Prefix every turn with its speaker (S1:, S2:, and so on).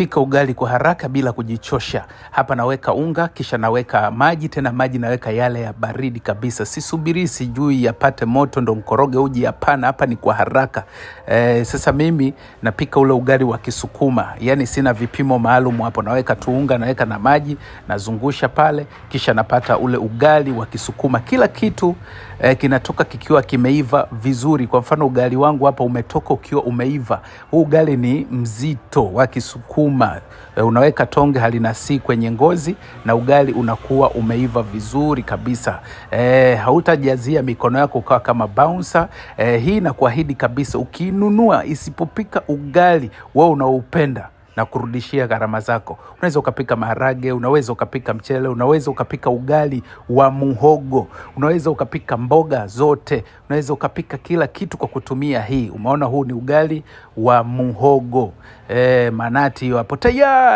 S1: napika ugali kwa haraka bila kujichosha. Hapa naweka unga, kisha naweka maji, tena maji naweka yale ya baridi kabisa. Sisubiri sijui yapate moto ndo mkoroge uji, hapana, hapa ni kwa haraka. Sasa mimi napika ule ugali wa Kisukuma. Yaani sina vipimo maalum hapo, naweka tu unga, naweka na maji, nazungusha pale, kisha napata ule ugali wa Kisukuma. Kila kitu kinatoka kikiwa kimeiva vizuri. Kwa mfano ugali wangu hapa umetoka ukiwa umeiva. Huu ugali ni mzito wa Kisukuma. Unaweka tonge halinasi kwenye ngozi na ugali unakuwa umeiva vizuri kabisa. Hautajazia mikono yako ukawa kama bouncer. Hii nakuahidi kabisa, ukinunua isipopika ugali wewe unaoupenda na kurudishia gharama zako. Unaweza ukapika maharage, unaweza ukapika mchele, unaweza ukapika ugali wa muhogo, unaweza ukapika mboga zote, unaweza ukapika kila kitu kwa kutumia hii. Umeona, huu ni ugali wa muhogo. Manati hapo tayari.